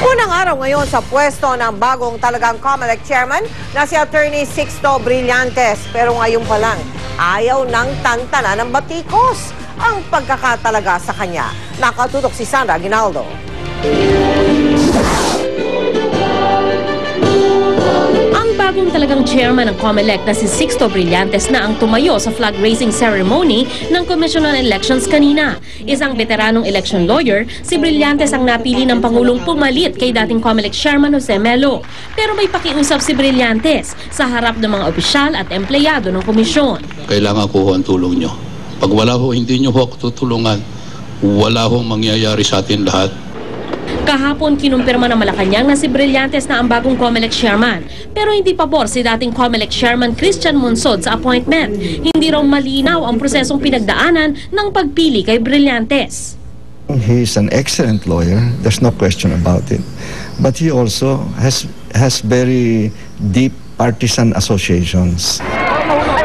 Unang araw ngayon sa pwesto ng bagong talagang COMELEC chairman na si Attorney Sixto Brillantes. Pero ngayon pa lang, ayaw ng tantana ng batikos ang pagkakatalaga sa kanya. Nakatutok si Sandra Aguinaldo. Ang bagong talagang chairman ng COMELEC na si Sixto Brillantes na ang tumayo sa flag raising ceremony ng Commission on Elections kanina. Isang veteranong election lawyer, si Brillantes ang napili ng Pangulong pumalit kay dating COMELEC chairman Jose Melo. Pero may pakiusap si Brillantes sa harap ng mga opisyal at empleyado ng komisyon. Kailangan ko ang tulong nyo. Pag wala ho, hindi nyo ho ako tutulungan, wala ho mangyayari sa atin lahat. Kahapon kinumpirma ng Malacanang na si Brillantes na ang bagong COMELEC chairman. Pero hindi pabor si dating COMELEC chairman Christian Monsod sa appointment. Hindi raw malinaw ang prosesong pinagdaanan ng pagpili kay Brillantes. He is an excellent lawyer, there's no question about it. But he also has very deep partisan associations.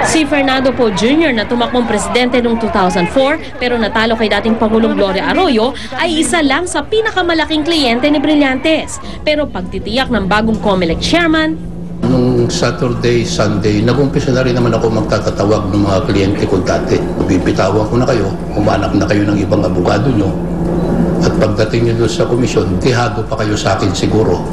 Si Fernando Poe Jr. na tumakbong presidente noong 2004 pero natalo kay dating Pangulong Gloria Arroyo ay isa lang sa pinakamalaking kliyente ni Brillantes. Pero pagtitiyak ng bagong COMELEC chairman, Nung Saturday, Sunday, nag-umpisa na rin naman ako magtatatawag ng mga kliyente ko dati. Bibitawan ko na kayo, umanak na kayo ng ibang abogado nyo. At pagdating nyo doon sa komisyon, tihado pa kayo sa akin siguro.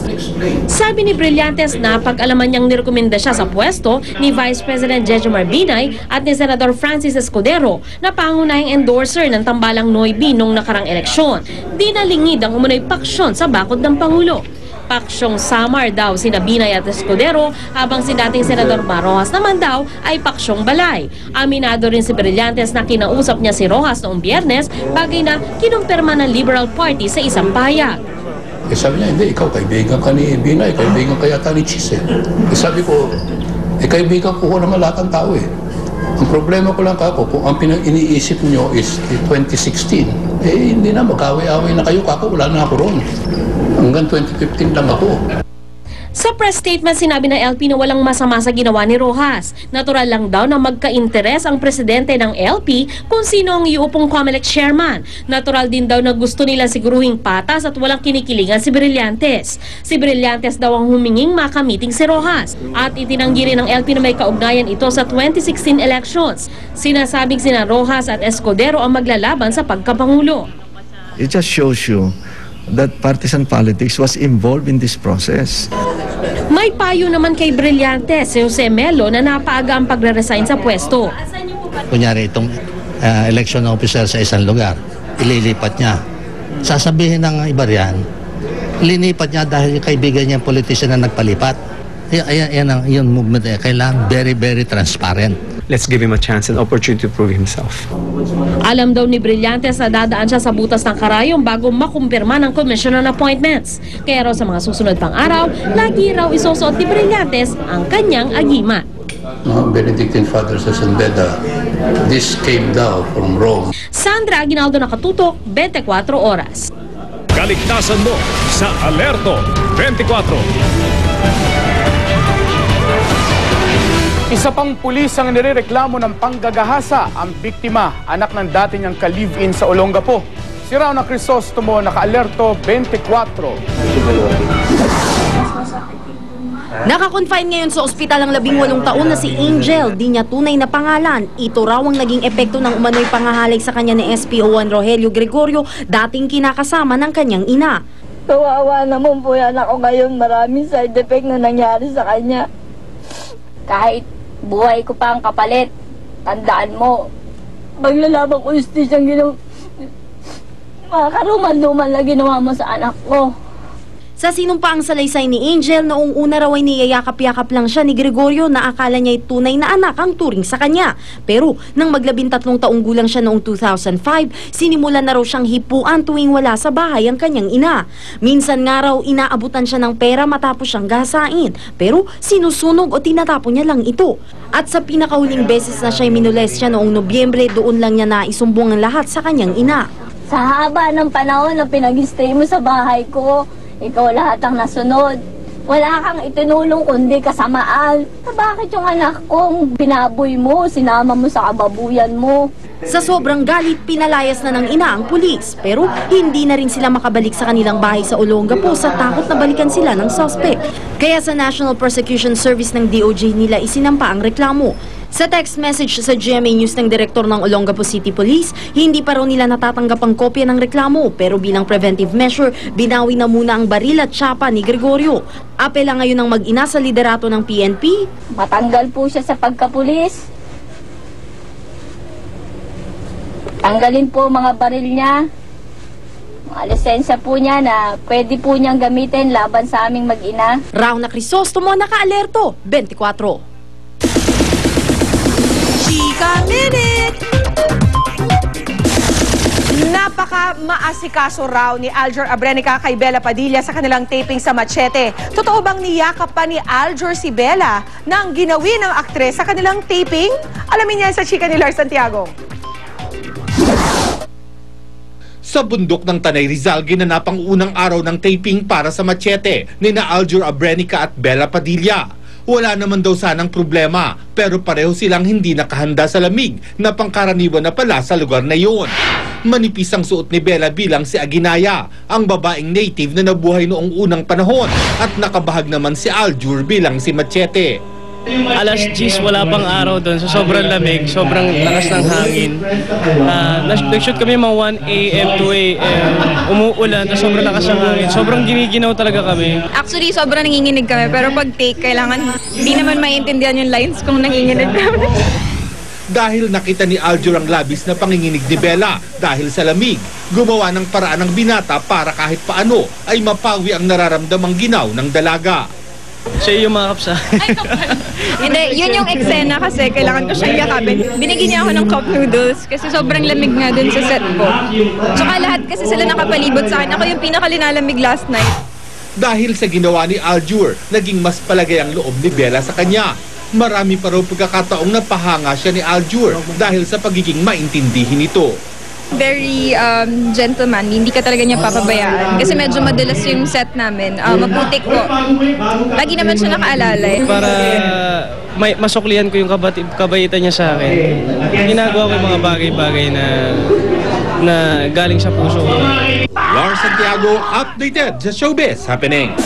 sabi ni Brillantes na pag-alaman niyang nirekomenda siya sa pwesto ni Vice President Jejomar Binay at ni Senador Francis Escudero na pangunahing endorser ng tambalang Noybi noong nakarang eleksyon. Di nalingid ang umunoy paksyon sa bakod ng Pangulo. Paksyong Samar daw sina Binay at Escudero habang si dating Senador Rojas naman daw ay paksyong Balay. Aminado rin si Brillantes na kinausap niya si Rojas noong Biyernes, bagay na kinumpirma ng Liberal Party sa isang pahayag. Sabi niya, hindi, ikaw kaibigan ka ni Binay, kaibigan ka yata ni Chis. Sabi ko, kaibigan ko naman lahat ng tao eh. Ang problema ko lang kako, kung ang iniisip nyo is 2016, hindi na, mag-away-away na kayo kako, wala na ako ron. Hanggang 2015 lang ako. Sa press statement, sinabi ng LP na walang masama sa ginawa ni Rojas. Natural lang daw na magka-interes ang presidente ng LP kung sino ang iupong COMELEC chairman. Natural din daw na gusto nilang siguruhing patas at walang kinikilingan si Brillantes. Si Brillantes daw ang huminging makamiting si Rojas. At itinanggi rin ng LP na may kaugnayan ito sa 2016 elections. Sinasabing sina Rojas at Escudero ang maglalaban sa pagkapangulo. It just shows you that partisan politics was involved in this process. May payo naman kay Brillantes si Jose Melo na napaaga ang pagre-resign sa pwesto. Kunyari itong election officer sa isang lugar, ililipat niya. Sasabihin ng iba riyan, linipat niya dahil yung kaibigan niya politician na nagpalipat. Yung movement kailangan very, very transparent. Let's give him a chance and opportunity to prove himself. Alam daw ni Brillantes na dadaan siya sa butas ng karayom bago makumpirma ng Commission on Appointments. Kaya raw sa mga susunod pang araw, lagi raw isusuot ni Brillantes ang kanyang agimat. Benedictine Father sa San Beda, this came down from Rome. Sandra Aguinaldo, nakatutok, 24 oras. Kaligtasan mo sa Alerto 24. Isa pang pulis ang nirereklamo ng panggagahasa. Ang biktima, anak ng dati niyang ka-live-in sa Olongapo. Si Rauna Crisostomo, naka-alerto 24. Nakakonfine ngayon sa ospital ang 18 taon na si Angel. Di niya tunay na pangalan. Ito raw ang naging epekto ng umano'y pangahalay sa kanya ni SPO1 Rogelio Gregorio, dating kinakasama ng kanyang ina. Kawawa naman po yan ako ngayon. Maraming side effect na nangyari sa kanya. Kahit buhay ko pa ang kapalit, tandaan mo, maglalaban ko justisyang ginawa, makakaruman-duman lang ginawa mo sa anak ko. Sa sinumpaang salaysay ni Angel, noong una raw ay niyayakap-yakap lang siya ni Gregorio na akala niya ay tunay na anak ang turing sa kanya. Pero nang mag-13 taong gulang siya noong 2005, sinimulan na raw siyang hipuan tuwing wala sa bahay ang kanyang ina. Minsan nga raw inaabutan siya ng pera matapos siyang gahasain, pero sinusunog o tinatapon niya lang ito. At sa pinakahuling beses na siya'y minules siya noong Nobyembre, doon lang niya naisumbong ang lahat sa kanyang ina. Sa haba ng panahon na pinag-stay mo sa bahay ko, ikaw lahat ang nasunod. Wala kang itinulong kundi kasamaan. Bakit yung anak kong binaboy mo, sinama mo sa kababuyan mo? Sa sobrang galit, pinalayas na ng ina ang pulis. Pero hindi na rin sila makabalik sa kanilang bahay sa Olongapo sa takot na balikan sila ng suspect. Kaya sa National Prosecution Service ng DOJ nila isinampa ang reklamo. Sa text message sa GMA News ng Direktor ng Olongapo City Police, hindi pa raw nila natatanggap ang kopya ng reklamo pero bilang preventive measure, binawi na muna ang baril at tsapa ni Gregorio. Apela ngayon ng mag-ina sa liderato ng PNP. Matanggal po siya sa pagkapulis. Tanggalin po mga baril niya. Mga lisensya po niya na pwede po niyang gamitin laban sa aming mag-ina. Rauna Crisostomo, naka-alerto, 24. Chika Minute! Napaka-maasikaso raw ni Aljur Abrenica kay Bella Padilla sa kanilang taping sa Machete. Totoo bang niyakap pa ni Aljur si Bella nang ginawi ng aktres sa kanilang taping? Alamin niya sa chika ni Lars Santiago. Sa bundok ng Tanay Rizal, ginanap ang unang araw ng taping para sa Machete ni na Aljur Abrenica at Bella Padilla. Wala naman daw sanang problema, pero pareho silang hindi nakahanda sa lamig na pangkaraniwan na pala sa lugar na iyon. Manipis ang suot ni Bella bilang si Aguinaya, ang babaeng native na nabuhay noong unang panahon, at nakabahag naman si Aljur bilang si Machete. Alas 10, wala pang araw doon. So sobrang lamig, sobrang lakas ng hangin. Nag-shoot kami mga 1 a.m. to 2 a.m. Umuulan, sobrang lakas ng hangin. Sobrang giniginaw talaga kami. Actually, sobrang nanginginig kami. Pero pag take, kailangan hindi naman maintindihan yung lines kung nanginginig kami. Dahil nakita ni Aljur ang labis na panginginig ni Bella dahil sa lamig, gumawa ng paraan ng binata para kahit paano ay mapawi ang nararamdamang ginaw ng dalaga. Siya yung makap sa akin. Hindi, yun yung eksena kasi kailangan ko siyang yakapin. Binigyan niya ako ng cup noodles kasi sobrang lamig nga dun sa set ko. Tsaka lahat kasi sila nakapalibot sa akin. Ako yung pinakalinalamig last night. Dahil sa ginawa ni Aljur, naging mas palagay ang loob ni Bella sa kanya. Marami pa raw pagkakataong napahanga siya ni Aljur dahil sa pagiging maintindihin nito. Very gentleman, hindi ka talaga niya papabayaan. Kasi medyo madalas yung set namin. Maputik po. Lagi naman siya nakaalala. Para masuklihan ko yung kabaitan niya sa akin. Ginagawa ko yung mga bagay-bagay na galing sa puso ko. Lars Santiago, updated sa Showbiz Happening.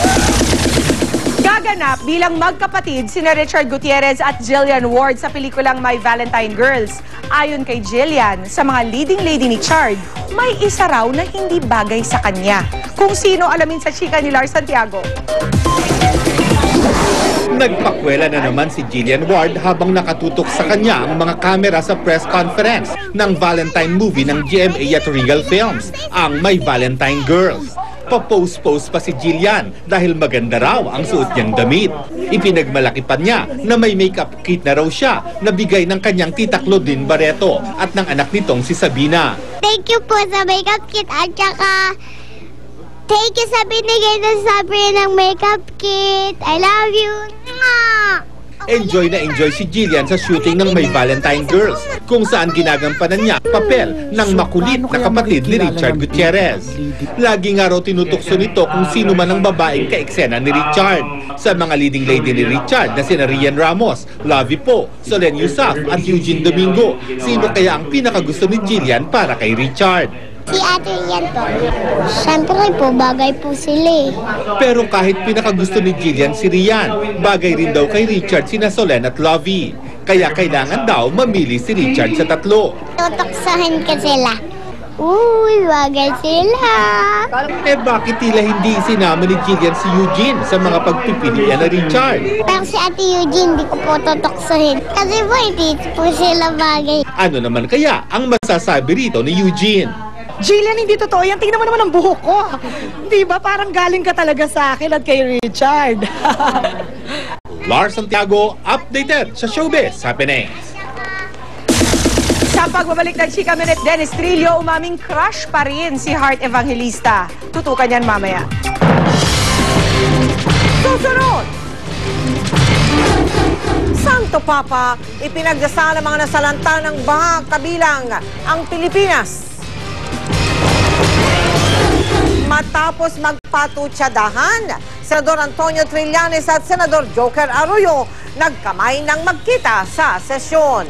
Gaganap bilang magkapatid sina Richard Gutierrez at Jillian Ward sa pelikulang My Valentine Girls. Ayon kay Jillian, sa mga leading lady ni Chard, may isa raw na hindi bagay sa kanya. Kung sino, alamin sa chika ni Lars Santiago. Nagpakwela na naman si Jillian Ward habang nakatutok sa kanya ang mga kamera sa press conference ng Valentine movie ng GMA at Regal Films, ang My Valentine Girls. Pa-post-post pa si Jillian dahil maganda raw ang suot niyang damit. Ipinagmalaki pa niya na may makeup kit na raw siya na bigay ng kanyang tita Claudine Barreto at ng anak nitong si Sabina. Thank you po sa makeup kit at saka thank you sa binigay na Sabrina ng makeup kit. I love you. Enjoy na enjoy si Jillian sa shooting ng My Valentine Girls, kung saan ginagampanan niya papel ng makulit na kapatid ni Richard Gutierrez. Lagi nga raw tinutokso nito kung sino man ang babaeng ka-eksena ni Richard. Sa mga leading lady ni Richard na sina Rian Ramos, Lavi Po, Solen Yusaf at Eugene Domingo, sino kaya ang pinakagusto ni Jillian para kay Richard? Si Ate Rian po. Siyempre po, bagay po sila eh. Pero kahit pinakagusto ni Jillian si Rian, bagay rin daw kay Richard sina Solen at Lavi. Kaya kailangan daw mamili si Richard sa tatlo. Tutoksahin ka sila. Uy, bagay sila. Eh bakit tila hindi sinama ni Jillian si Eugene sa mga pagpipilian na Richard? Pero si Ate Eugene, di ko po tutoksahin. Kasi po, hindi po sila bagay. Ano naman kaya ang masasabi rito ni Eugene? Jillian, hindi totoo yan. Tingnan mo naman ang buhok ko. Di ba? Parang galing ka talaga sa akin at kay Richard. Lars Santiago, updated sa Showbiz Happening. Sa pagbabalik ng Chika Minute, Dennis Trillo, umaming crush pa rin si Heart Evangelista. Tutukan yan mamaya. Susunod! Santo Papa, ipinagdasal ang mga nasalanta ng baha kabilang ang Pilipinas. Matapos magpatutsadahan Senador Antonio Trillanes at Senador Joker Arroyo nagkamay ng magkita sa sesyon.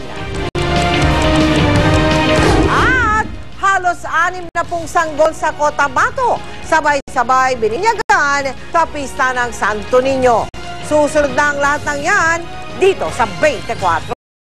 At halos 60 sanggol sa Cotabato, sabay-sabay bininyagan sa pista ng Santo Niño. Susunod na ang lahat ng yan dito sa 24.